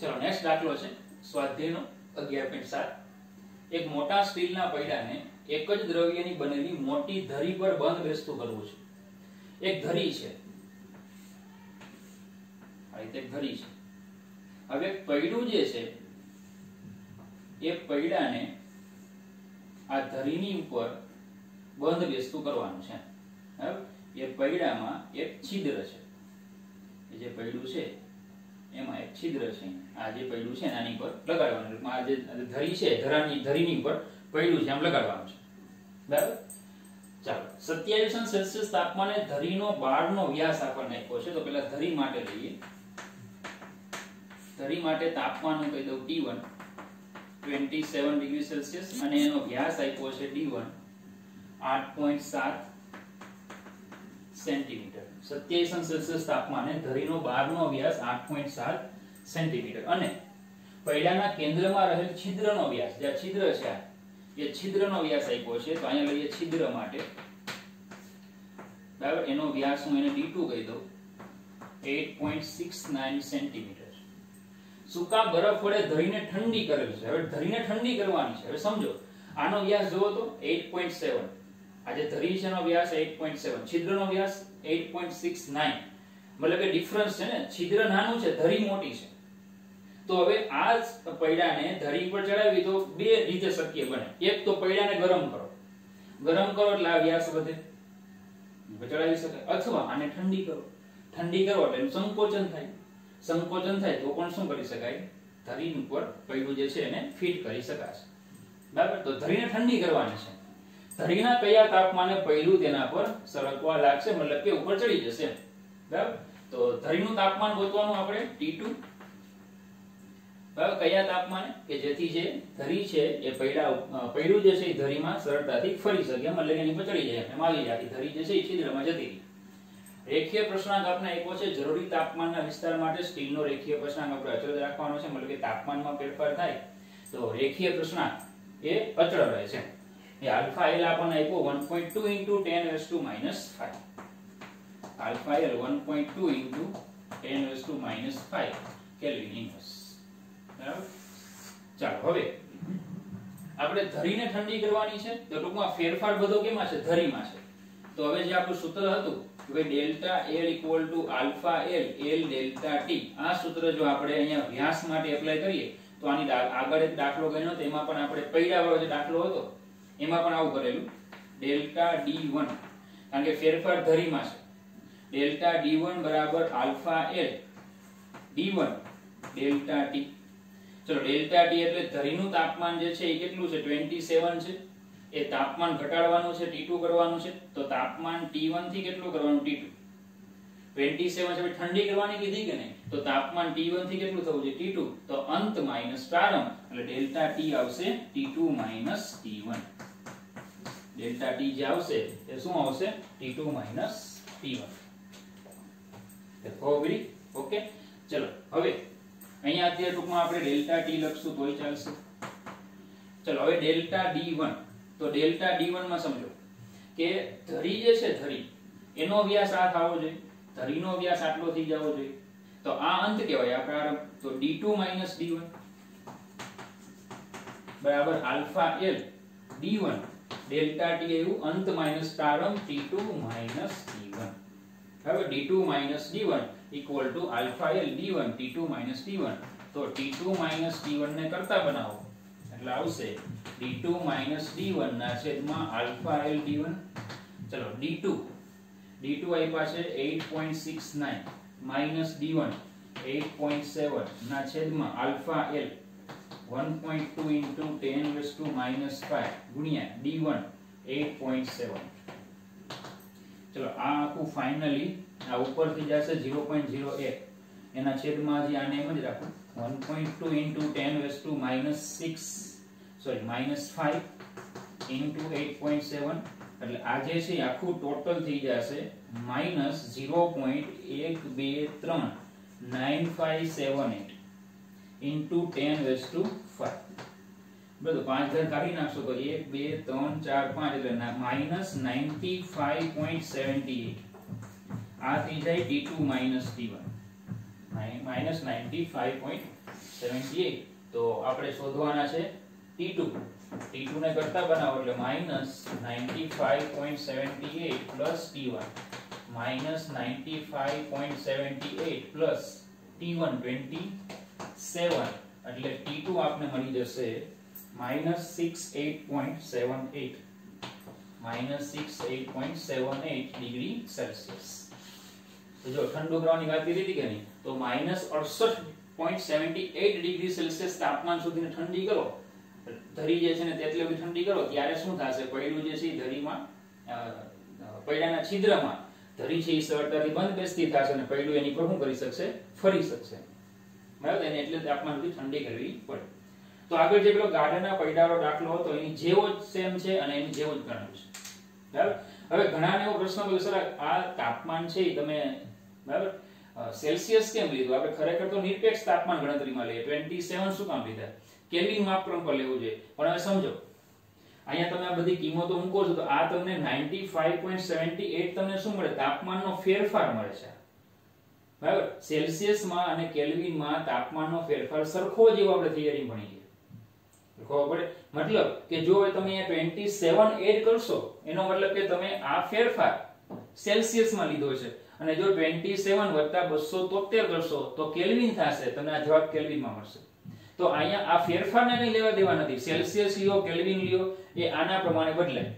चलो नेक्स्ट दाखलो छे स्वाध्यायनो 11.7 एक मोटा स्टीलना पૈડાને एक ज द्रव्यनी बनेली मोटी धरी पर बंध बेसતું કરવું છે। एक धरी છે આ રીતે એક ધરી છે। હવે પૈડું જે છે એ પૈડાને આ ધરીની ઉપર બંધ બેસતું કરવાનું છે। હવે એ પૈડામાં એક છિદ્ર છે, એ જે પૈડું છે એમાં એક છિદ્ર છે, આ જે પૈડું છે આની પર લગાડવાનું, આ જે ધરી છે ધરીની ઉપર પૈડું છે આમ લગાડવાનું છે, બરાબર। ચાલો 27 સેલ્સિયસ તાપમાને ધરીનો બાળનો વ્યાસ આપણને આપ્યો છે, તો પહેલા ધરી માટે લઈએ। ધરી માટે તાપમાન કહી દઉં T1 27 ડિગ્રી સેલ્સિયસ અને એનો વ્યાસ આપ્યો છે D1 8.7 સેન્ટીમીટર। 27 સેલ્સિયસ તાપમાને ધરીનો બાળનો વ્યાસ 8.7 સેન્ટીમીટર અને પૈડાના કેન્દ્રમાં રહેલ છિદ્રનો વ્યાસ, જે છિદ્ર છે એ છિદ્રનો વ્યાસ આપ્યો છે, તો અહીંયા લઈએ છિદ્ર માટે, બરાબર। એનો વ્યાસ હું એને D2 કહી દઉં 8.69 સેન્ટીમીટર। સૂકા બરફ વડે ધરીને ઠંડી કરેલ છે। હવે ધરીને ઠંડી કરવાની છે। હવે સમજો આનો વ્યાસ જોવો તો 8.7, આ જે ધરી છે એનો વ્યાસ 8.7, છિદ્રનો વ્યાસ 8.69, મતલબ કે ડિફરન્સ છે ને, છિદ્ર નાનું છે ધરી મોટી છે। તો હવે આ પૈડાને ધરી પર ચડાવી તો બે રીતે શક્ય બને। એક તો પૈડાને ગરમ કરો એટલે આ વ્યાસ વધે, ચડાવી શકાય, અથવા આને ઠંડી કરો એટલે એનું સંકોચન થાય તો પણ શું કરી શકાય, ધરી ઉપર પૈડું જે છે એને ફિટ કરી શકાશે, બરાબર। તો ધરીને ઠંડી કરવાની છે। ધરીના કયા તાપમાને પૈડું તેના પર સરકવા લાગશે, મતલબ કે ઉપર ચડી જશે, બરાબર। તો ધરીનું તાપમાન ગોતવાનું આપણે T2, બરાબર, કયા તાપમાને કે જેથી જે ધરી છે એ પૈડું જે છે એ ધરીમાં સરળતાથી ફરી શકે, મતલબ એની પર ચડી જાય, એમ આવી જાય, ધરી જે છે એ છિદ્રમાં જતી રહી। રેખીય પ્રશ્નાંક આપણે આપ્યો છે, જરૂરી તાપમાનના વિસ્તાર માટે સ્ટીલનો રેખીય પ્રશ્નાંક આપણે અચળ રાખવાનો છે, મતલબ કે તાપમાનમાં ફેરફાર થાય તો રેખીય પ્રશ્નાંક એ અચળ રહે છે। એ આલ્ફા એલ આપણને આપ્યો 1.2 * 10⁻⁵ આલ્ફા એલ 1.2 * 10⁻⁵ કેલ્વિન ઇન્વર્સ, બરાબર। ચાલો હવે આપણે ધરીને ઠંડી કરવાની છે, તો ટૂંકમાં ફેરફાર બધો કેમાં છે, ધરીમાં છે। તો હવે જે આપણું સૂત્ર હતું કે delta L equal to alpha L L delta T, આ સૂત્ર જો આપણે અહીંયા વ્યાસ માટે એપ્લાય કરીએ તો આની આગળ એક દાખલો ગણ્યો તો એમાં પણ આપણે પૈડા વાળો જે દાખલો હતો એમાં પણ આવું કરેલું, ડેલ્ટા D1, કારણ કે ફેરફાર ધરીમાં છે, ડેલ્ટા D1 બરાબર alpha L D1 delta T. ચલો ડેલ્ટા ટી એટલે ધરીનું તાપમાન જે છે એ કેટલું છે, 27 છે, એ તાપમાન ઘટાડવાનું છે, T2 કરવાનું છે, તો તાપમાન T1 થી કેટલું કરવાનું, T2, 27 છે, ઠંડી કરવાની કીધી કે નહીં, તો તાપમાન T1 થી કેટલું થવું છે, T2, તો અંત માઈનસ પ્રારંભ, એટલે ડેલ્ટા T આવશે T2 minus T1, delta T જે આવશે એ શું આવશે, T2 માઈનસ T1, ઓકે। ચલો હવે અહીંયા અત્યારે ટૂંકમાં આપણે ડેલ્ટા T લખશું તોય ચાલશે। ચલો હવે ડેલ્ટા D1, તો ડેલ્ટા D1 માં સમજો કે ધરી જે છે ધરી એનો વ્યાસ આ થવો જોઈએ, ધરીનો વ્યાસ આટલો થઈ જવો જોઈએ, તો આ અંત કહેવાય, આ પ્રારંભ, તો D2 માઈનસ D1 બરાબર alpha L D1 delta T એવું અંત માઈનસ પ્રારંભ T2 માઈનસ D1, હવે D2 minus D1 equal to alpha L D1 T2 minus D1, તો T2 માઈનસ D1 ને કરતા બનાવો એટલે આવશે D2 માઈનસ D1 ના છેદમાં આલ્ફા એલ D1। ચલો D2 આપ્યા છે 8.69 માઈનસ D1 8.7 ના છેદમાં આલ્ફા એલ 1.2 * 10⁻⁵ ગુણ્યા D1 8.7। ચલો આ આખું ફાઇનલી આ ઉપરથી જશે 0.01, એના છેદમાં જે આને એમ જ રાખો 1.2 * 10⁻⁵ -5 * 8.7, એટલે આ જે છે આખું ટોટલ થઈ જશે -0.123957 * 10⁵ બધું 5 ઘર કાઢી નાખશો તો 1 2 3 4 5 એટલે -95.78, આ થઈ જાય T2 માઈનસ T1 -95.78। 78 તો આપણે શોધવાના છે T2 ને કરતા બનાવો એટલે -95.78 plus T1 -95.78 plus T1 27 એટલે T2 આપને મળી જશે -68.78 ડિગ્રી સેલ્સિયસ। તો જો ઠંડુ કરવાની વાત કરી હતી કે નહીં, તો -68.78 ડિગ્રી સેલ્સિયસ તાપમાન સુધીને ઠંડી કરો, ધરી જે છે ને તેટલી બધી ઠંડી કરો, ત્યારે શું થશે? પૈડું જે છે એ ધરીમાં પૈડાના છિદ્રમાં ધરી છે એ સરળતાથી બંધ બેસતી થશે અને પૈડું એની પર શું કરી શકશે? ફરી શકશે, બરાબર? એને એટલે તાપમાન સુધી ઠંડી કરવી પડે। તો આગળ જે પેલો ગાડાના પૈડાનો દાખલો હતો એની જેવો જ સેમ છે અને એની જેવો જ ગણ્યું છે, બરાબર? હવે ઘણાને એવો પ્રશ્ન પૂછે, સર આ તાપમાન છે એ તમે બરાબર સેલ્સિયસ કેમ લીધું? આપણે ખરેખર તો નિરપેક્ષ તાપમાન ગણતરીમાં લઈએ, 27 શું કામ લીધા? કેલ્વિન માપક્રમ પર લેવું જોઈએ। પણ હવે સમજો, અહીંયા તમે આ બધી કિંમતો મૂકો છો તો આ તમને 95.78 તમને શું મળે? તાપમાનનો ફેરફાર મળે છે, બરાબર? સેલ્સિયસમાં અને કેલ્વિનમાં તાપમાનનો ફેરફાર સરખો જ એવો આપણે થિયરી ભણીએ, ખબર પડે? મતલબ કે જો તમે અહીંયા 27 એડ કરશો એનો મતલબ કે તમે આ ફેરફાર સેલ્સિયસમાં લીધો છે, અને જો 27 વત્તા 273 કરશો તો કેલ્વિન થશે, તમને આ જવાબ કેલ્વિનમાં મળશે। તો અહીંયા આ ફેરફારને કઈ લેવા દેવા નથી, સેલ્સિયસ લ્યો કેલ્વિન લ્યો એ આના પ્રમાણે બદલાય।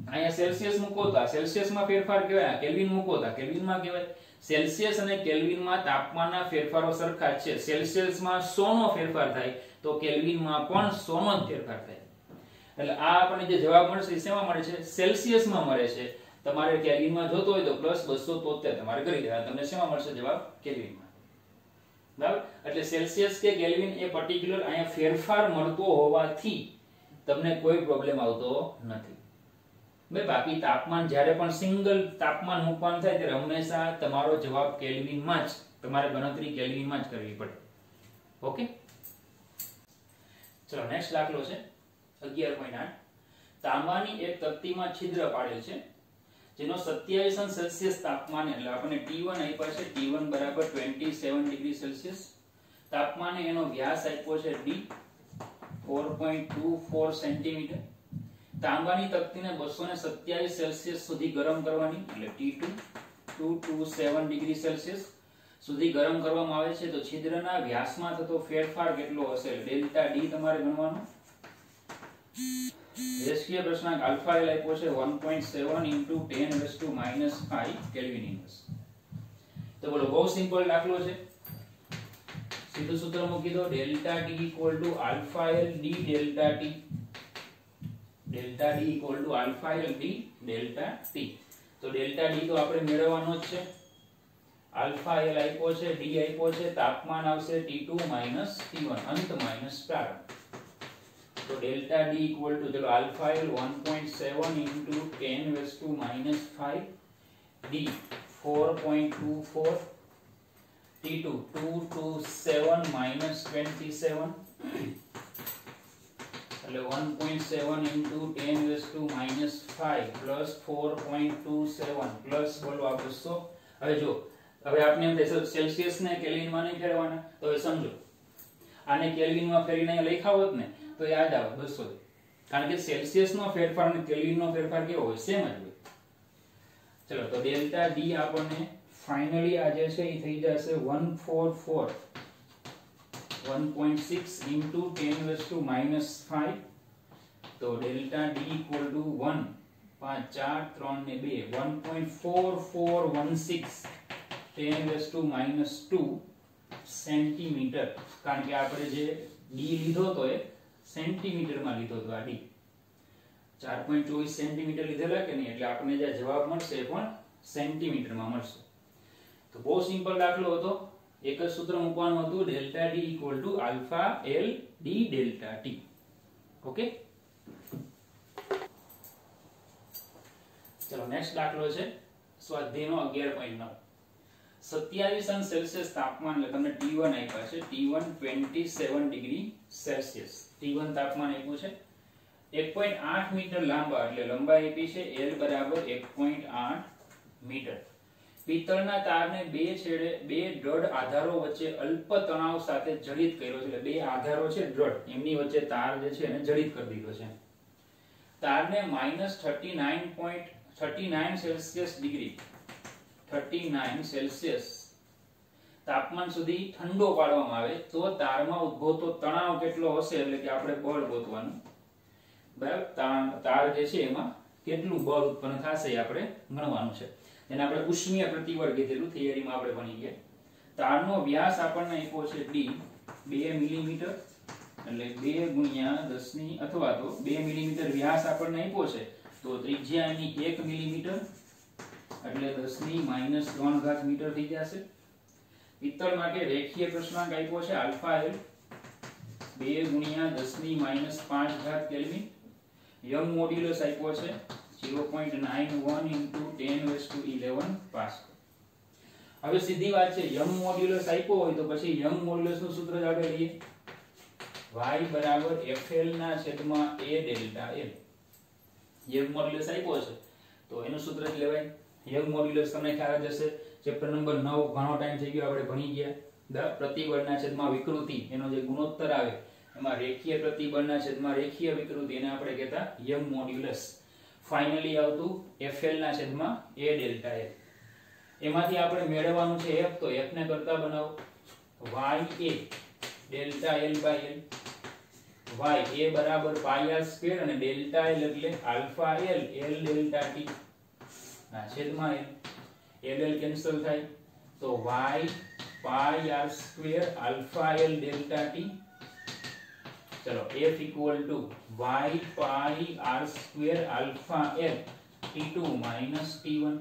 અહીંયા સેલ્સિયસ મૂકો તો આ સેલ્સિયસમાં ફેરફાર કહેવાય, કેલ્વિન મૂકો તો કેલ્વિનમાં કહેવાય। સેલ્સિયસ અને કેલ્વિનમાં તાપમાનના ફેરફારો સરખા જ છે, સેલ્સિયસમાં 100 નો ફેરફાર થાય તો કેલ્વિનમાં પણ 100 નો જ ફેરફાર થાય, એટલે આ આપણને જે જવાબ મળશે એ શેમાં મળે છે? સેલ્સિયસમાં મળે છે। તમારે કેલ્વિનમાં જોતો હોય તો +273 તમારે કરી દેવાના, તમને શેમાં મળશે જવાબ? કેલ્વિનમાં, બરાબર? એટલે સેલ્સિયસ કે કેલ્વિન એ પર્ટિક્યુલર અહીંયા ફેરફાર મળતો હોવાથી તમને કોઈ પ્રોબ્લેમ આવતો નથી, બાકી તાપમાન જ્યારે પણ સિંગલ તાપમાન મૂકવાનું થાય ત્યારે હંમેશા તમારો જવાબ કેલ્વિનમાં જ, તમારે ગણતરી કેલ્વિનમાં જ કરવી પડે, ઓકે? ચલો નેક્સ્ટ દાખલો છે 11.8। તાંબાની એક તકતીમાં છિદ્ર પાડેલ છે જેનો 27 સેલ્સિયસ તાપમાન, એટલે આપણને T1 આપ્યા છે, T1 બરાબર 27 ડિગ્રી સેલ્સિયસ, તાપમાને એનો વ્યાસ આપ્યો છે D 4.24 સેન્ટીમીટર। તાંબાની તકતીને 227 સેલ્સિયસ સુધી ગરમ કરવાની, એટલે T2 227 ડિગ્રી સેલ્સિયસ સુધી ગરમ કરવામાં આવે છે, તો છિદ્રના વ્યાસમાં થતો ફેરફાર કેટલો હશે? ડેલ્ટા D તમારે ગણવાનો। રેશીય પ્રશ્નાંક આલ્ફા એલ આપ્યો છે 1.7 * 10⁻⁵ કેલ્વિન ઇન્વર્સ। તો બોલો, બહુ સિમ્પલ દાખલો છે, સીધું સૂત્ર મૂકી દો, delta D = alpha L D delta T, delta D = alpha L D delta T। તો ડેલ્ટા D તો આપણે મેળવવાનો જ છે, આલ્ફા એલ આપ્યો છે, D આપ્યો છે, તાપમાન આવશે T2 - T1 અંત માઈનસ પ્રારંભ। તો ડેલ્ટા D = ચલો આલ્ફા એલ 1.7 * 10⁻⁵, D 4.24, T2 227 - 27 એટલે 1.7 * 10⁻⁵ plus 4.27 plus બોલો આ 200। હવે જો, હવે આપણે એમ થાય સેલ્સિયસ ને કેલ્વિનમાં નહીં ફેરવાના, તો હવે સમજો આને કેલ્વિનમાં ફેરીને લખ્યા હોત ને તો યાદ આવે 200, કારણ કે સેલ્સિયસ નો ફેરફાર અને કેલ્વિન નો ફેરફાર કેવો હોય? સેમ જ હોય। ચલો તો ડેલ્ટા D આપણને ફાઇનલી આ જે છે એ થઈ જશે 144 1.6 * 10⁻⁵, તો ડેલ્ટા D = 1 5 4 3 ને 2 1.4416 10⁻² સેન્ટીમીટર, કારણ કે આપણે જે D લીધો તો એ સેન્ટીમીટરમાં લીધો તો, આ D 4.24 સેન્ટીમીટર લીધેલા કે નહીં, એટલે આપણને જે જવાબ મળશે એ પણ સેન્ટીમીટરમાં મળશે। તો બહુ સિમ્પલ દાખલો હતો, એક જ સૂત્ર મૂકવાનું હતું, delta D = alpha L D delta T, okay? ચલો નેક્સ્ટ દાખલો છે સ્વાધ્યાયનો 11.9। 27 સેલ્સિયસ તાપમાન, એટલે તમને T1 આપ્યા છે, T1 27 ડિગ્રી સેલ્સિયસ, T1 તાપમાન આપ્યું છે, 1.8 મીટર લાંબા, એટલે લંબાઈ આપી છે L = 1.8 મીટર, પિત્તળના તારને બે છેડે બે દ્રઢ આધારો વચ્ચે અલ્પ તણાવ સાથે જડિત કર્યો છે. એટલે બે આધારો છે દ્રઢ, એમની વચ્ચે તાર જે છે એને જડિત કરી દીધો છે. તારને -39 સેલ્સિયસ ડિગ્રી 39 સેલ્સિયસ તાપમાન સુધી ઠંડો પાડવામાં આવે તો તારમાં ઉદ્ભવતો તણાવ કેટલો હશે, એટલે કે આપણે બળ ગોતવાનું. બરાબર, તાર જે છે એમાં કેટલું બળ ઉત્પન્ન થશે એ આપણે ગણવાનું છે. એને આપણે ઉષ્મીય પ્રતિબળ કીધેલું, થિયરીમાં આપણે ભણી ગયા. તારનો વ્યાસ આપણને આપ્યો છે d 2 મિલીમીટર, એટલે 2 ગુણ્યા 10 ની અથવા તો 2 મિલીમીટર વ્યાસ આપણને આપ્યો છે, તો ત્રિજ્યા એની 1 મિલીમીટર એટલે 10 ની -3 ઘાત મીટર થઈ જશે. પિત્તળ માટે રેખીય ક્રમાંક આપ્યો છે આલ્ફા એલ 2 ગુણ્યા 10 ની -5 ઘાત કેલ્વિન. યંગ મોડ્યુલસ આપ્યો છે 0.91 * 10^11 પાસ્કલ. હવે સીધી વાત છે, યંગ મોડ્યુલસ આપ્યો હોય તો પછી યંગ મોડ્યુલસ નું સૂત્ર જ આપણે લઈએ, y = fl ના છેદમાં a delta l. Young modulus આપ્યો છે તો એનું સૂત્ર જ લેવાય. યંગ મોડ્યુલસ તમને ખ્યાલ જ હશે, ચેપ્ટર નંબર 9 ઘણો ટાઈમ થઈ ગયો આપણે ભણી ગયા. પ્રતિબળના છેદમાં વિકૃતિ એનો જે ગુણોત્તર આવે એમાં રેખીય પ્રતિબળના છેદમાં રેખીય વિકૃતિ એને આપણે કહેતા યંગ મોડ્યુલસ. ફાઇનલી આવતું fl ના છેદમાં a ડેલ્ટા l. એમાંથી આપણે મેળવવાનું છે f, તો f ને કરતા બનાવો y a delta l / l. y a બરાબર πr² અને ડેલ્ટા l એટલે alpha l l delta t ના છેદમાં l. l કેન્સલ થાય તો y πr² alpha l delta t. ચલો f = y πr² alpha l t2 - t1.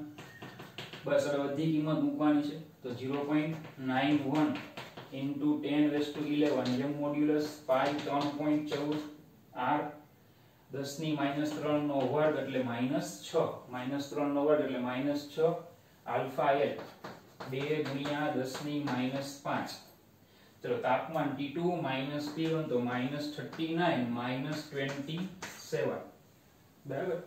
બસ હવે બધી કિંમત મૂકવાની છે, તો 0.91 * 10^11 યંગ મોડ્યુલસ પાઈ 3.14 r 10 ની -3 નો વર્ગ એટલે -6 -3 નો વર્ગ એટલે -6 આલ્ફા l 2 ગુણ્યા 10 ની -5. ચલો તાપમાન T2 - T1 તો -39 -27. બરાબર,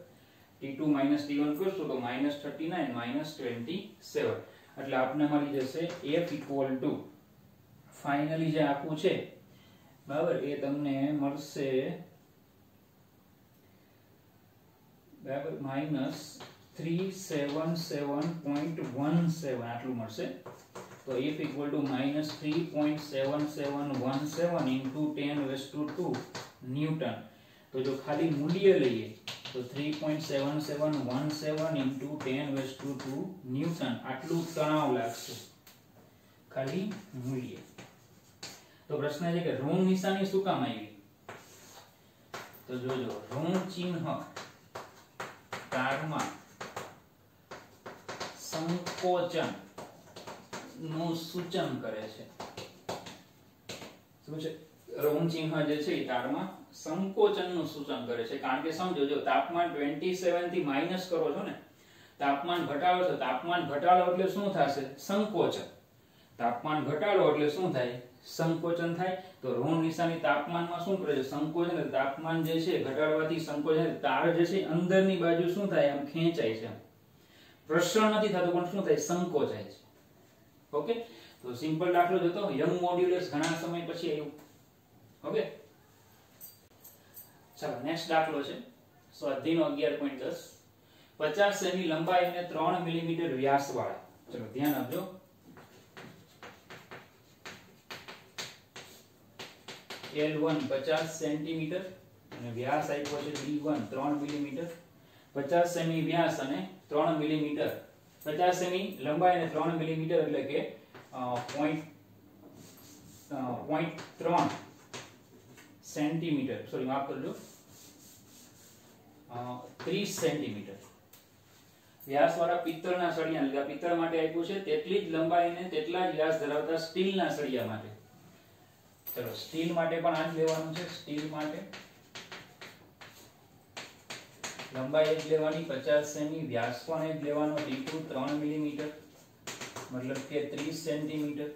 T2 - T1 કરશું તો -39 -27. એટલે આપને મળી જશે f = ફાઇનલી જે આખું છે બરાબર એ તમને મળશે બરાબર -377.17 આટલું મળશે. તો f = -3.7717 * 10^2 ન્યૂટન. તો જો ખાલી મૂલ્ય લઈએ તો 3.7717 * 10^2 ન્યૂટન આટલું તણાવ લાગશે, ખાલી મૂલ્ય. તો પ્રશ્ન છે કે ઋણ નિશાની શું કામ આવી? તો જોજો, ઋણ ચિહ્ન તારમાં સંકોચન નું સૂચન કરે છે. શું છે? ઋણ ચિહ્ન જે છે એ તારમાં સંકોચન નું સૂચન કરે છે. કારણ કે સમજો, જો તાપમાન 27 થી માઈનસ કરો છો ને, તાપમાન ઘટાડો છો, તાપમાન ઘટાડો એટલે શું થશે? સંકોચન. તાપમાન ઘટાડો એટલે શું થાય? સંકોચન થાય. તો ઋણ નિશાની તાપમાનમાં શું કરે છે? સંકોચન. તાપમાન જે છે ઘટાડવાથી સંકોચન, તાર જે છે અંદરની બાજુ શું થાય? આમ ખેંચાય છે. પ્રસરણ નથી થતું પણ શું થાય? સંકોચાય છે. ઓકે, તો સિમ્પલ દાખલો જોતો, યંગ મોડ્યુલસ ઘણા સમય પછી આવ્યું. ઓકે, ચાલો નેક્સ્ટ દાખલો છે સ્વાધ્યાયનો 11.10. 50 સેમી લંબાઈ અને 3 મિલીમીટર વ્યાસ વાળા, ચલો ધ્યાન આપજો, L1 50 સેન્ટીમીટર અને વ્યાસ આપ્યો છે D1 3 મિલીમીટર. 50 સેમી વ્યાસ અને 3 મિલીમીટર, 50 સેમી લંબાઈ અને 3 મિલીમીટર એટલે કે 0.3 સેન્ટીમીટર, સોરી માફ કરજો, 30 સેન્ટીમીટર વ્યાસ વાળા પિત્તળના સળિયા લીધા. પિત્તળ માટે આપ્યું છે તેટલી જ લંબાઈ અને તેટલા જ વ્યાસ ધરાવતા સ્ટીલના સળિયા માટે. ચલો સ્ટીલ માટે પણ આ જ લેવાનું છે. સ્ટીલ માટે લંબાઈ જ લેવાની 50 સેમી, વ્યાસ પણ જ લેવાનો D2 3 મિલીમીટર મતલબ કે 30 સેન્ટીમીટર.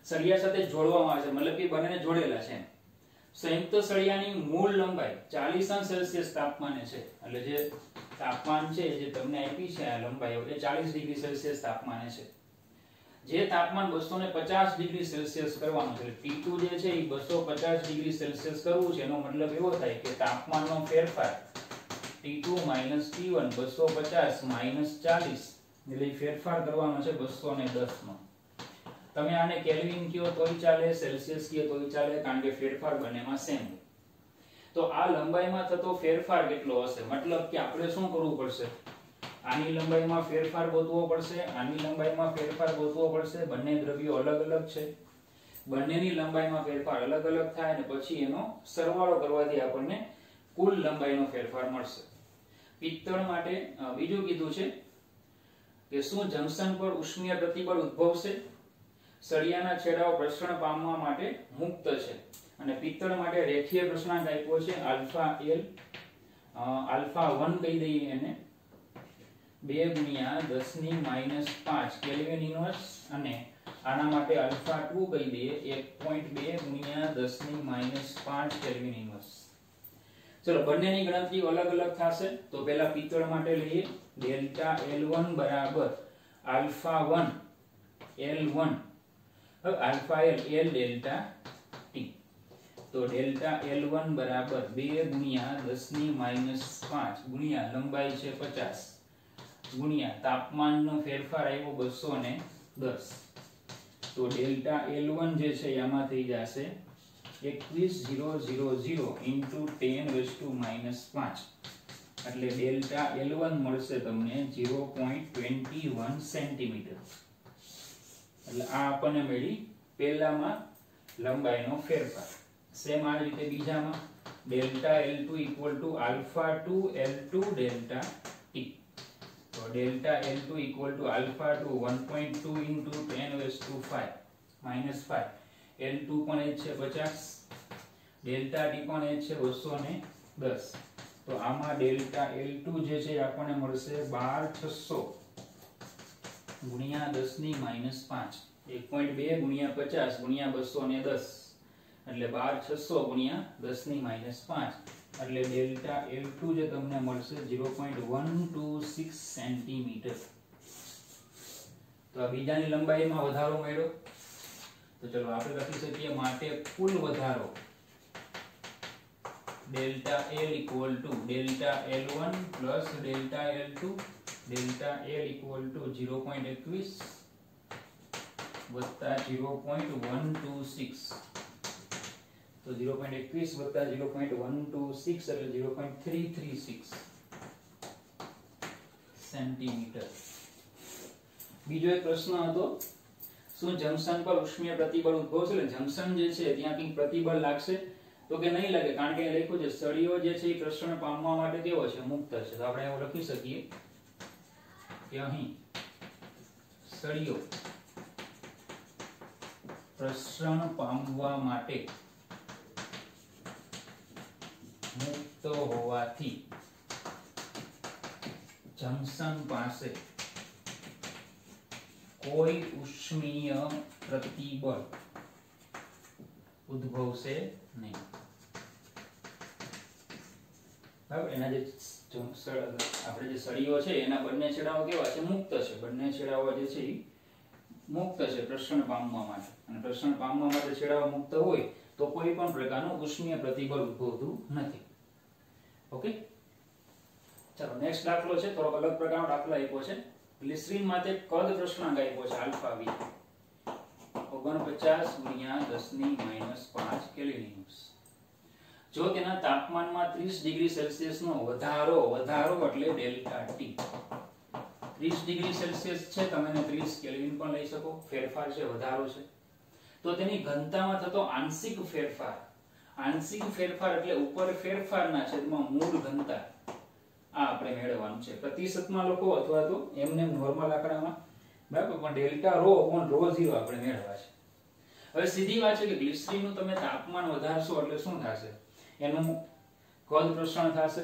સળિયા સાથે જોડવામાં આવે છે, મતલબ કે બંનેને જોડેલા છે. સંયુક્ત સળિયાની મૂળ લંબાઈ 40°C તાપમાને છે, એટલે જે તાપમાન છે જે તમને આપી છે આ લંબાઈઓ એ 40 ડિગ્રી સેલ્સિયસ તાપમાને છે. જે તાપમાન 250 ડિગ્રી સેલ્સિયસ કરવાનું છે, T2 જે છે એ 250 ડિગ્રી સેલ્સિયસ કરવું છે, એનો મતલબ એવો થાય કે તાપમાનનો ફેરફાર T2 T1 250 40 એટલે ફેરફાર કરવાનો છે 210 નો. તમે આને કેલ્વિન કયો તોય ચાલે, સેલ્સિયસ કયો તોય ચાલે, કારણ કે ફેરફાર બંનેમાં સેમ. તો આ લંબાઈમાં થતો ફેરફાર કેટલો હશે, મતલબ કે આપણે શું કરવું પડશે, આની લંબાઈમાં ફેરફાર ગોતવો પડશે, આની લંબાઈમાં ફેરફાર ગોતવો પડશે. બંને દ્રવ્યો અલગ અલગ છે, બંનેની લંબાઈમાં ફેરફાર અલગ અલગ થાય અને પછી એનો સરવાળો કરવાથી આપણને કુલ લંબાઈનો ફેરફાર મળશે. પિત્તળ માટે બીજું કીધું છે કે શું જંકશન પર ઉષ્મીય પ્રતિબળ ઉદ્ભવશે, સળિયાના છેડાઓ પ્રસરણ પામવા માટે મુક્ત છે. અને પિત્તળ માટે રેખીય પ્રસરણાંક આપ્યો છે આલ્ફા L, આલ્ફા 1 કહી દઈએ એને 2 × 10⁻5 કેલ્વિન ઇન્વર્સ, અને આના માટે આલ્ફા 2 કહી દઈએ 1.2 × 10⁻5 કેલ્વિન ઇન્વર્સ. ચલો બંનેની ગણતરી અલગ અલગ થશે. તો પહેલા પિત્તળ માટે લઈએ ડેલ્ટા L1 બરાબર આલ્ફા 1 L1, હવે આલ્ફા L ડેલ્ટા T. તો ડેલ્ટા L1 બરાબર 2 × 10⁻5 ગુણ્યા લંબાઈ છે 50 ગુણ્યા તાપમાનનો ફેરફાર આવ્યો 210. તો ડેલ્ટા L1 જે છે આમાં થઈ જશે 21000 × 10⁻5 એટલે ડેલ્ટા L1 મળશે તમને 0.21 સેન્ટીમીટર. એટલે આ આપણને મળી પહેલામાં લંબાઈનો ફેરફાર. સેમ આ રીતે બીજામાં delta L2 alpha 2 L2 delta T. તો ડેલ્ટા L2 આલ્ફા 2 1.2 × 10⁻5 L2 પણ એ છે 50, ડેલ્ટા T પણ એ છે 210. તો આમાં ડેલ્ટા L2 જે છે આપણને મળશે 12600 ગુણ્યા 10⁻5 1.2 ગુણ્યા 50 ગુણ્યા 210 એટલે 12600 ગુણ્યા 10⁻5 એટલે ડેલ્ટા L2 જે તમને મળશે 0.126 સેન્ટીમીટર. તો આ બીજાની લંબાઈમાં વધારો મળ્યો. તો ચલો આપણે લખી શકીએ માટે કુલ વધારો delta L delta L1 delta L2 delta L 0.21 વત્તા 0.126. તો 0.21 વત્તા 0.126 એટલે 0.336 સેન્ટીમીટર. બીજો એક પ્રશ્ન હતો, શું જંકશન પર ઉષ્મીય પ્રતિબળ ઉદ્ભવશે, એટલે જંકશન જે છે ત્યાં કંઈક પ્રતિબળ લાગશે, તો કે નહીં લાગે, કારણ કે એ લખ્યું છે સળિયો જે છે એ પ્રસરણ પામવા માટે કેવો છે, મુક્ત છે. તો આપણે એવું લખી શકીએ કે અહીં સળિયો પ્રસરણ પામવા માટે મુક્ત હોવાથી જંકશન પાસે કોઈ ઉષ્મીય પ્રતિબળ ઉદ્ભવશે નહીં. બરાબર, એના જે આપણે જે સળિયો છે એના બંને છેડાઓ કેવા છે, મુક્ત છે. બંને છેડાઓ જે છે એ મુક્ત છે પ્રસરણ પામવા માટે, અને પ્રસરણ પામવા માટે છેડાઓ મુક્ત હોય તો કોઈ પણ પ્રકારનું ઉષ્મીય પ્રતિબળ ઉદ્ભવતું નથી. ઓકે, ચાલો નેક્સ્ટ દાખલો છે, થોડો અલગ પ્રકારનો દાખલો આપ્યો છે. ગ્લિસરીન માટે કદ પ્રસરણાંક આપ્યો છે આલ્ફા V 49 × 10⁻5 કેલ્વિન. જો તેના તાપમાનમાં 30 ડિગ્રી સેલ્સિયસ નો વધારો એટલે ડેલ્ટા T 30 ડિગ્રી સેલ્સિયસ છે, તમે એને 30 કેલ્વિન પણ લઈ શકો, ફેરફાર છે, વધારો છે. તો તેની ઘનતામાં થતો આંશિક ફેરફાર એટલે ઉપર ફેરફારના છેદમાં મૂળ ઘનતા, આ આપણે મેળવવાનું છે. પ્રતિશતમાં લખો અથવા તો એમને નોર્મલ આંકડામાં, બરાબર, પણ ડેલ્ટા ρ0 આપણે મેળવવા છે. હવે સીધી વાત છે કે ગ્લિસરીનનું તમે તાપમાન વધારશો એટલે શું થશે, એનું કદ પ્રસરણ થશે.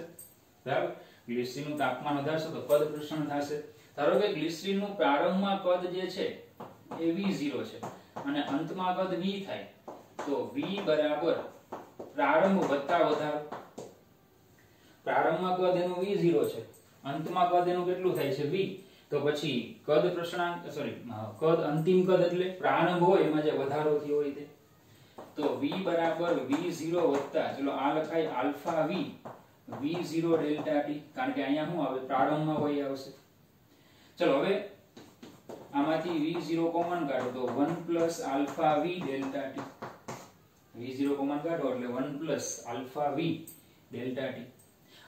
બરાબર, ગ્લિસરીનનું તાપમાન વધારશો તો કદ પ્રસરણ થશે. ધારો કે ગ્લિસરીનનું પ્રારંભમાં કદ જે છે એ V0 છે અને અંતમાં કદ V થાય, તો V બરાબર પ્રારંભ વત્તા વધારો. પ્રારંભમાં કદ એનું V0 છે અંતમાં કદ એનું કેટલું થાય છે v, તો પછી કદ પ્રશ્નાંક કદ અંતિમ કદ એટલે પ્રારંભ હોય એમાં જે વધારો થયો હોય તે, તો v બરાબર v0 વત્તા ચલો આ લખાય alpha v v0 delta t, કારણ કે અહીંયા શું આવે પ્રારંભમાં હોય આવશે. ચલો હવે આમાંથી v0 કોમન કાઢો તો 1 plus alpha v delta t, v0 common કાઢો એટલે 1 plus alpha v delta t.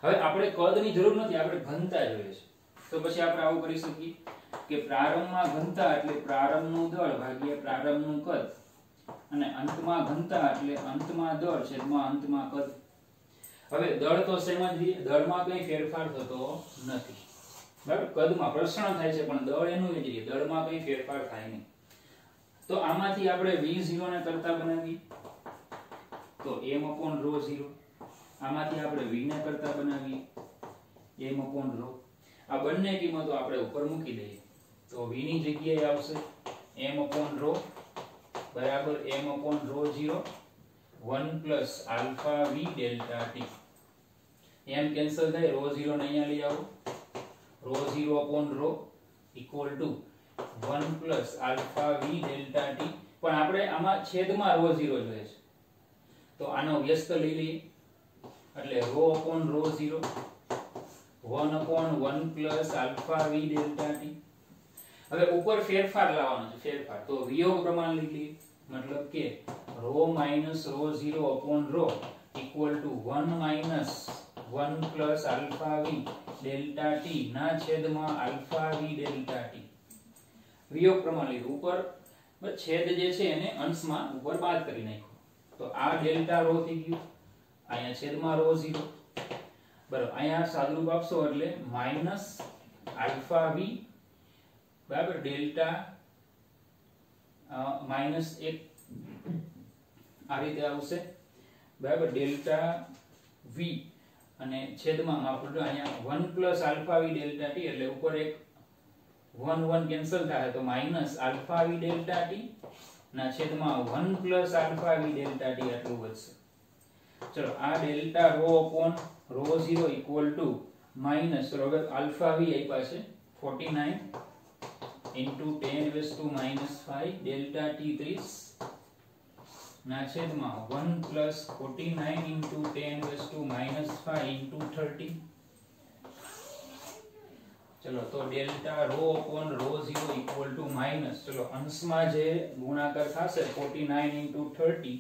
હવે આપણે કદની જરૂર નથી, આપણે ઘનતા જોઈએ છે, તો પછી આપણે આવું કરી શકીએ કે પ્રારંભમાં ઘનતા એટલે પ્રારંભનું દળ ભાગ્યા પ્રારંભનું કદ, અને અંતમાં ઘનતા એટલે અંતમાં દળ છેદમાં અંતમાં કદ. હવે દળ તો સેમ જ રહે, દળમાં કંઈ ફેરફાર થતો નથી, બરાબર. કદમાં પ્રસરણ થાય છે પણ દળ એનું જ રહે, દળમાં કંઈ ફેરફાર થાય નહીં. તો આમાંથી આપણે v0 ને કરતા બનાવીએ તો m/ρ0, આમાંથી આપણે v ને કરતા બનાવીએ m/ρ. આ બંને કિંમતો આપણે ઉપર મૂકી દઈએ તો v ની જગ્યાએ આવશે m/ρ બરાબર m/ρ0 1 plus alpha v delta t. m cancel થાય, ρ0 ને અહીંયા લઈ આવો, ρ0/ρ equal to 1 plus alpha v delta t. પણ આપણે આમાં છેદમાં ρ0 જોઈએ છે, તો આનો વ્યસ્ત લઈ લઈએ એટલે ρ/ρ0 1/1 plus alpha v delta t. હવે ઉપર ફેરફાર લાવવાનો છે, ફેરફાર તો વિયોગ પ્રમાણ લઈ લઈએ, મતલબ કે ρ minus ρ0/ρ equal to 1 minus 1 plus alpha v delta t ના છેદમાં આલ્ફા v ડેલ્ટા t. વિયોગ પ્રમાણ લીધું, ઉપર છેદ જે છે એને અંશમાં ઉપર બાદ કરી નાખ્યો, તો આ ડેલ્ટા ρ થઈ ગયું, અહીંયા છેદમાં ρ0 બરાબર. અહીંયા સાદુરૂપ આપશો એટલે માઈનસ આલ્ફા v બરાબર ડેલ્ટા માઈનસ 1 આ રીતે આવશે બરાબર, ડેલ્ટા v અને છેદમાં માફ કરજો અહીંયા 1 plus alpha v delta t, એટલે ઉપર એક 1 1 કેન્સલ થાય તો minus alpha v delta t ના છેદમાં 1 plus alpha v delta t આટલું વધશે. ચલો આ ડેલ્ટા ρ/ρ0 ઇક્વલ ટુ માઈનસ, ચલો હવે આલ્ફા v આપ્યા છે 49 ઇન્ટુ 10⁻⁻5 ડેલ્ટા t 30 ના છેદમાં 1 પ્લસ 49 ઇન્ટુ 10⁻⁵ ઇન્ટુ 30. ચલો તો ડેલ્ટા ρ/ρ0 ઇક્વલ ટુ માઈનસ, ચલો અંશમાં જે ગુણાકાર થશે 49 ઇન્ટુ 30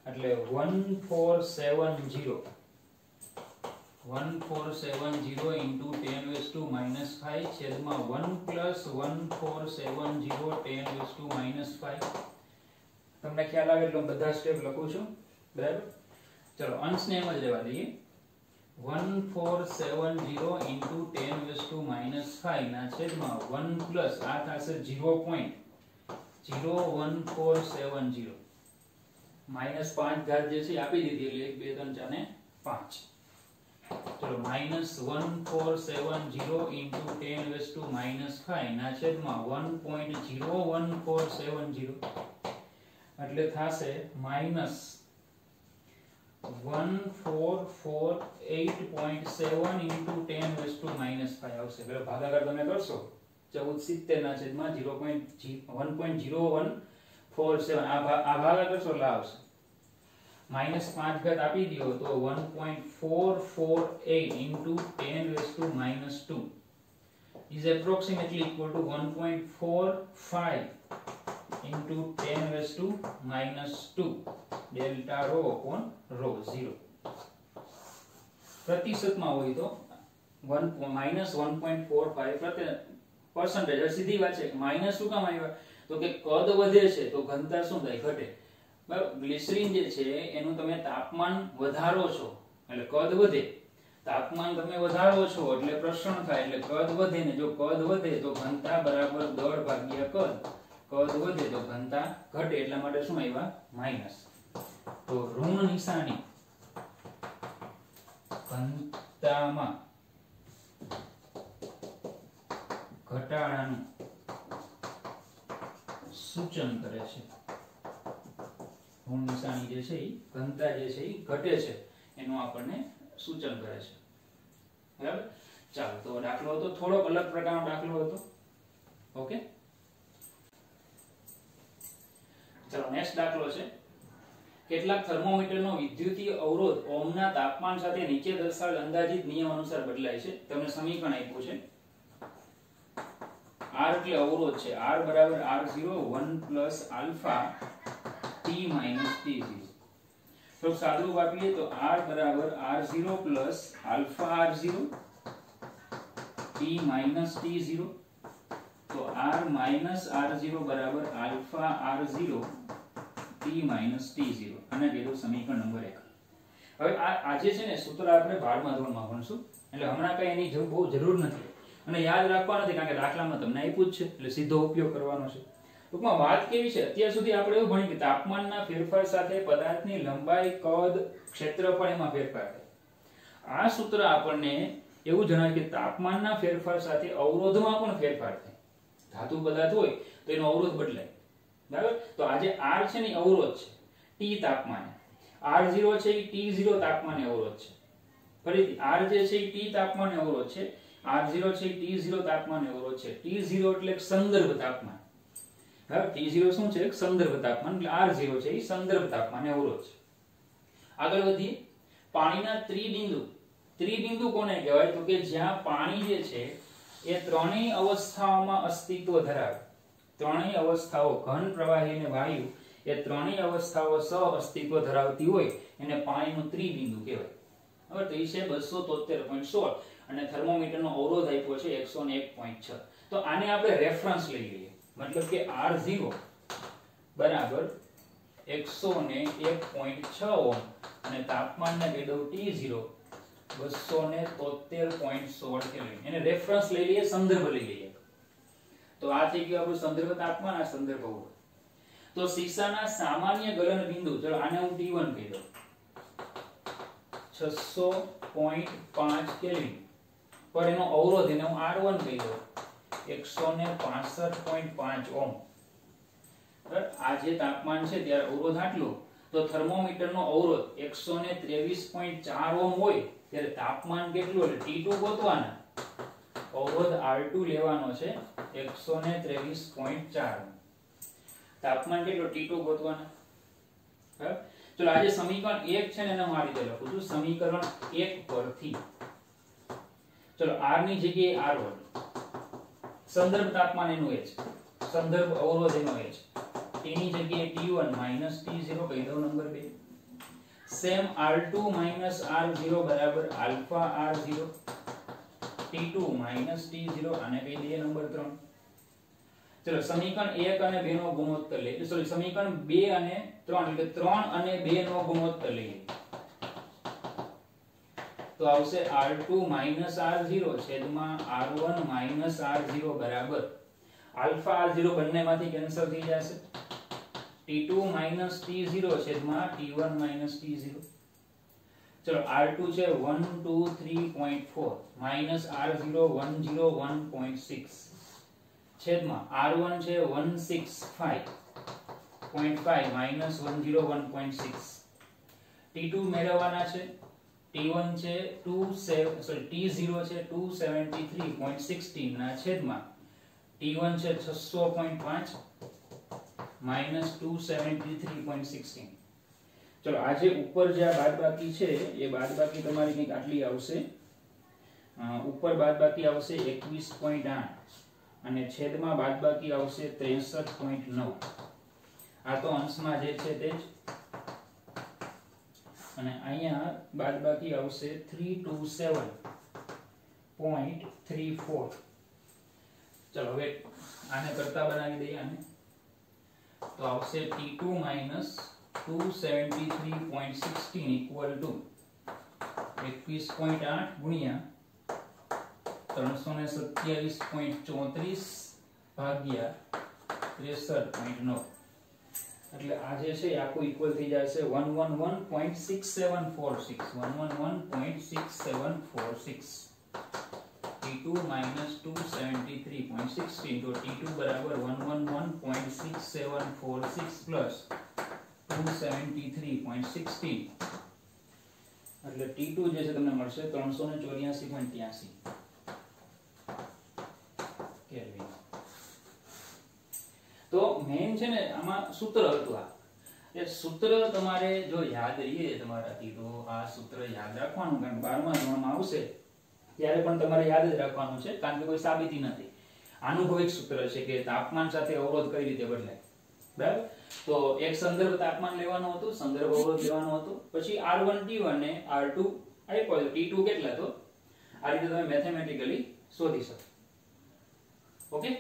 એટલે 1470 ઇન્ટુ 10⁻⁵ છેદમાં 1 પ્લસ 1470 10⁻⁵. તમને ખ્યાલ આવે એટલે બધા સ્ટેપ લખું છું, બરાબર. ચલો અંશને એમ જ રહેવા દઈએ, 1470 ઇન્ટુ 10⁻⁵ ના છેદમાં 1 પ્લસ આ થશે 0.01470 માઈનસ 5 ઘાત જે છે આપી દીધી એટલે 1 2 3 4 ને 5. ચલો માઈનસ 1470 ઇન્ટુ 10⁻⁵ ના છેદમાં 1.01470 એટલે થશે માઈનસ 1448.7 ઇન્ટુ 10⁻⁵ આવશે. પેલો ભાગાકાર તમે કરશો 1470 ના છેદમાં 1.0147 આ ભાગાકાર કરશો એટલે આવશે માઈનસ 5 ઘાત આપી દો તો 1.448 into 10⁻² is approximately equal to 1.45 into 10⁻² delta ρ/ρ0. પ્રતિશતમાં હોય તો -1.45% સીધી વાત છે. માઈનસ શું કામ આવ્યા તો કે કદ વધે છે તો ઘનતા શું થાય, ઘટે. બરાબર, ગ્લિસરીન જે છે એનું તમે તાપમાન વધારો છો એટલે કદ વધે, તાપમાન તમે વધારો છો એટલે પ્રસરણ થાય એટલે કદ વધે, ને જો કદ વધે તો ઘનતા બરાબર દળ ભાગ્યા કદ, કદ વધે તો ઘનતા ઘટે, એટલા માટે શું આવ્યા માઈનસ. તો ઋણ નિશાની ઘનતામાં ઘટાડાનું સૂચન કરે છે. ઋણ નિશાની જે છે ઘનતા જે છે ઘટે છે એનું આપણને સૂચન કરે છે. બરાબર. ચાલો તો દાખલો હતો થોડો અલગ પ્રકારનો દાખલો હતો. ઓકે, ચાલો નેક્સ્ટ દાખલો છે. કેટલાક થર્મોમીટરનો વિદ્યુતીય અવરોધ ઓહ્મના તાપમાન સાથે નીચે દર્શાવેલ અંદાજિત નિયમ અનુસાર બદલાય છે. તમને સમીકરણ આપ્યું છે. R એટલે અવરોધ છે. R બરાબર R0 1 plus alpha t minus t0. તો સાદું રૂપ આપીએ તો R બરાબર R0 plus alpha R0 t minus t0. તો R માઈનસ R0 બરાબર alpha R0 t minus t0. આને કીધું સમીકરણ નંબર 1. હવે આજે છે ને સૂત્ર આપણે 12મા ધોરણમાં ભણશું, એટલે હમણાં કઈ એની બહુ જરૂર નથી અને યાદ રાખવા નથી, કારણ કે દાખલામાં તમને આપ્યું જ છે એટલે સીધો ઉપયોગ કરવાનો છે. ટૂંકમાં વાત કેવી છે, અત્યાર સુધી આપણે એવું ભણ્યું કે તાપમાનના ફેરફાર સાથે પદાર્થની લંબાઈ, કદ, ક્ષેત્રફળ એમાં ફેરફાર થાય. આ સૂત્ર આપણને એવું જણાવે કે તાપમાનના ફેરફાર સાથે અવરોધમાં પણ ફેરફાર થાય. ધાતુ પદાર્થ હોય તો એનો અવરોધ બદલાય. બરાબર, તો આજે R છે ને અવરોધ છે T તાપમાને. R0 છે એ T0 તાપમાને અવરોધ છે. ફરીથી R જે છે એ T તાપમાને અવરોધ છે, R0 છે એ T0 તાપમાને અવરોધ છે. T0 એટલે સંદર્ભ તાપમાન. બરાબર, T0 શું છે? સંદર્ભ તાપમાન. એટલે R0 છે એ સંદર્ભ તાપમાને અવરોધ છે. આગળ વધીએ. પાણીના ત્રિબિંદુ. ત્રિબિંદુ કોને કહેવાય? તો કે જ્યાં પાણી જે છે એ ત્રણેય અવસ્થાઓમાં અસ્તિત્વ ધરાવે. ત્રણેય અવસ્થાઓ, ઘન, પ્રવાહી અને વાયુ, એ ત્રણેય અવસ્થાઓ સહ અસ્તિત્વ ધરાવતી હોય એને પાણીનું ત્રિબિંદુ કહેવાય. હવે તો એ છે 273.16 અને થર્મોમીટરનો અવરોધ આપ્યો છે 101.6. તો આને આપણે રેફરન્સ લઈ લઈએ. મતલબ કે R0 બરાબર 101.6 ઓહ્મ અને તાપમાનને કહી દઉં T0 273.16 કેલ્વિન. એને રેફરન્સ લઈ લઈએ, સંદર્ભ લઈ લઈએ. તો આ થઈ ગયું આપણું સંદર્ભ તાપમાન, આ સંદર્ભ અવરોધ. તો શીશાના સામાન્ય ગલન બિંદુ, ચલો આને હું T1 કહી દઉં, 600.5 કેલ્વિન પર એનો અવરોધ એને હું R1 કહી દઉં 165.5 ઓહ્મ. આ જે તાપમાન છે ત્યારે અવરોધ આટલું, તો થર્મોમીટરનો અવરોધ 123.4 ઓહ્મ હોય ત્યારે તાપમાન કેટલું, એટલે T2 ગોતવાના. અવરોધ R2 લેવાનો છે 123.4. તાપમાન કેટલું, T2 ગોતવાના. બરાબર, ચલો આજે સમીકરણ 1 છે ને એને હું આ રીતે લખું છું. સમીકરણ 1 પરથી ચલો R ની જગ્યાએ R1, સંદર્ભ તાપમાન એનું એ છે, સંદર્ભ અવરોધ એનો એ છે. T ની જગ્યાએ T1 માઈનસ T0 કહી દઉં number 2. Same R2 minus R0 બરાબર alpha R0 T2 minus T0 આને કહી દઈએ નંબર 3. ચલો સમીકરણ 1 અને 2 નો ગુણોત્તર લઈએ. સોરી, સમીકરણ 2 અને 3 એટલે 3 અને 2 નો ગુણોત્તર લઈએ. તો આવશે R2 માઈનસ R0 છેદમાં R1 માઈનસ R0 બરાબર આલ્ફા R0 બંનેમાંથી કેન્સલ થઈ જશે. T2 માઈનસ T0 છેદમાં T1 માઈનસ T0. ચલો R2 છે 123.4 માઈનસ R0 101.6 છેદમાં R1 છે 165.5 માઈનસ 101.6. T2 મેળવવાના છે. T1 છે T0 છે 273.16 ના છેદમાં T1 છે 600.5 માઈનસ 273.16. ચલો આજે ઉપર જે બાદબાકી છે એ બાદબાકી તમારી કંઈક આટલી આવશે. ઉપર બાદબાકી આવશે 21.8 અને છેદમાં બાદબાકી આવશે 63.9. આ તો અંશમાં જે છે તે જ. અને અહીંયા બાદબાકી આવશે 327.34. ચલો હવે આને કરતા બનાવી દઈએ. આને તો આવશે T2 માઈનસ 273.16 ઇક્વલ ટુ 21.8 ગુણ્યા 327.34 ભાગ્યા 63.9. એટલે આ જે છે આખું ઇક્વલ થઈ જશે 111.6746. 111.6746. T2 minus 273.16 તો T2 બરાબર 111.6746 plus 273.16 એટલે T2 જે છે તમને મળશે 384.83. મેઇન છે ને આમાં સૂત્ર હતું આ એ સૂત્ર તમારે જો યાદ રહીએ તમારાથી તો આ સૂત્ર યાદ રાખવાનું કારણ કે 12મા ધોરણમાં આવશે ત્યારે પણ તમારે યાદ જ રાખવાનું છે કારણ કે કોઈ સાબિતી નથી આનુભવિક સૂત્ર છે કે તાપમાન સાથે અવરોધ કઈ રીતે બદલાય બરાબર તો એક સંદર્ભ તાપમાન લેવાનું હતું સંદર્ભ અવરોધ લેવાનો હતો પછી R1 T1 અને R2 આપ્યો તો T2 કેટલા તો આ રીતે તમે મેથેમેટિકલી શોધી શકો ઓકે